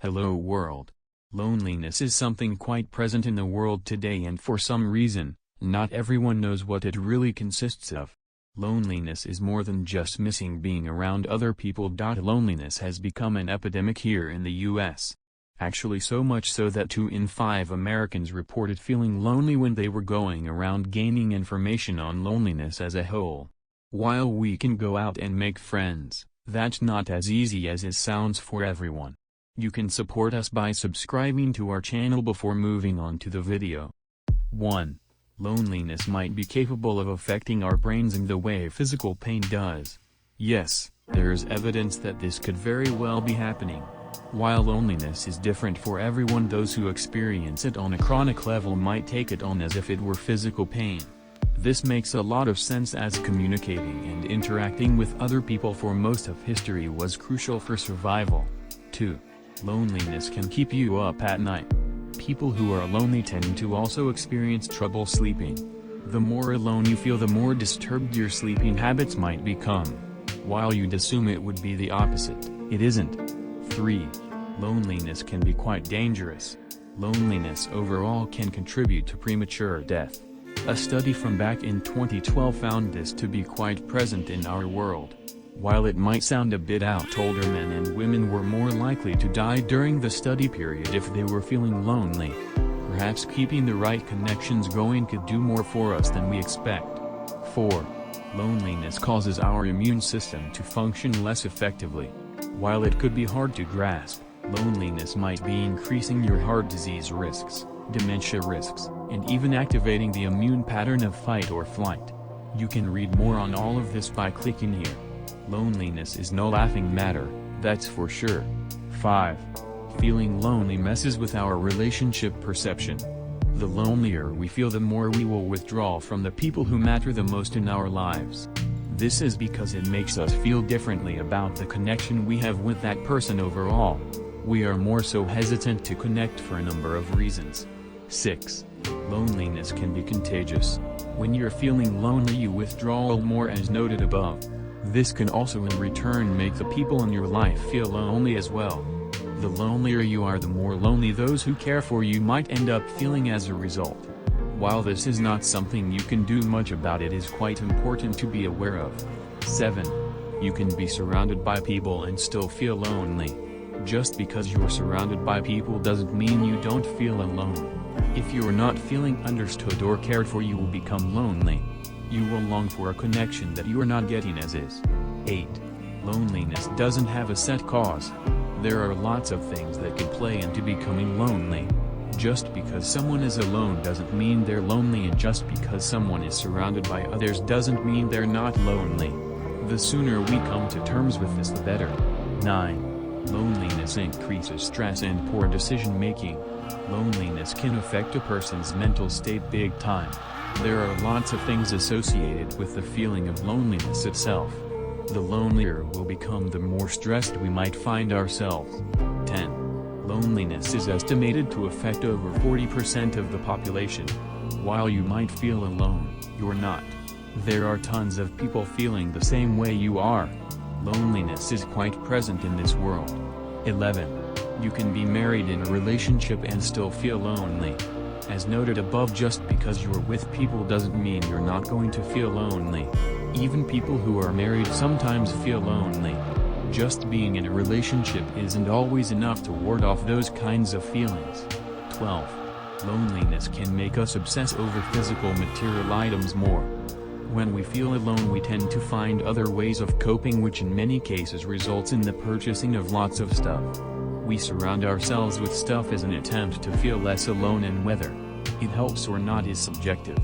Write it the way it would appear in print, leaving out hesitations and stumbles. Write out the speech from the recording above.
Hello world. Loneliness is something quite present in the world today, and for some reason, not everyone knows what it really consists of. Loneliness is more than just missing being around other people. Loneliness has become an epidemic here in the US. Actually so much so that 2 in 5 Americans reported feeling lonely when they were going around gaining information on loneliness as a whole. While we can go out and make friends, that's not as easy as it sounds for everyone. You can support us by subscribing to our channel before moving on to the video. 1. Loneliness might be capable of affecting our brains in the way physical pain does. Yes, there is evidence that this could very well be happening. While loneliness is different for everyone, those who experience it on a chronic level might take it on as if it were physical pain. This makes a lot of sense, as communicating and interacting with other people for most of history was crucial for survival. 2. Loneliness can keep you up at night. People who are lonely tend to also experience trouble sleeping. The more alone you feel, the more disturbed your sleeping habits might become. While you'd assume it would be the opposite, it isn't. 3. Loneliness can be quite dangerous. Loneliness overall can contribute to premature death. A study from back in 2012 found this to be quite present in our world. While it might sound a bit out, older men and women were more likely to die during the study period if they were feeling lonely. Perhaps keeping the right connections going could do more for us than we expect. 4. Loneliness causes our immune system to function less effectively. While it could be hard to grasp, loneliness might be increasing your heart disease risks, dementia risks, and even activating the immune pattern of fight or flight. You can read more on all of this by clicking here. Loneliness is no laughing matter, that's for sure. 5. Feeling lonely messes with our relationship perception. The lonelier we feel, the more we will withdraw from the people who matter the most in our lives. This is because it makes us feel differently about the connection we have with that person overall. We are more so hesitant to connect for a number of reasons. 6. Loneliness can be contagious. When you're feeling lonely, you withdraw more, as noted above. This can also in return make the people in your life feel lonely as well. The lonelier you are, the more lonely those who care for you might end up feeling as a result. While this is not something you can do much about, it is quite important to be aware of. 7. You can be surrounded by people and still feel lonely. Just because you're surrounded by people doesn't mean you don't feel alone. If you're not feeling understood or cared for, you will become lonely. You will long for a connection that you are not getting as is. 8. Loneliness doesn't have a set cause. There are lots of things that could play into becoming lonely. Just because someone is alone doesn't mean they're lonely, and just because someone is surrounded by others doesn't mean they're not lonely. The sooner we come to terms with this, the better. 9. Loneliness increases stress and poor decision making. Loneliness can affect a person's mental state big time. There are lots of things associated with the feeling of loneliness itself. The lonelier we'll become, the more stressed we might find ourselves. 10. Loneliness is estimated to affect over 40% of the population. While you might feel alone, you're not. There are tons of people feeling the same way you are. Loneliness is quite present in this world. 11. You can be married in a relationship and still feel lonely. As noted above, just because you're with people doesn't mean you're not going to feel lonely. Even people who are married sometimes feel lonely. Just being in a relationship isn't always enough to ward off those kinds of feelings. 12. Loneliness can make us obsess over physical material items more. When we feel alone, we tend to find other ways of coping, which in many cases results in the purchasing of lots of stuff. We surround ourselves with stuff as an attempt to feel less alone, and whether it helps or not is subjective.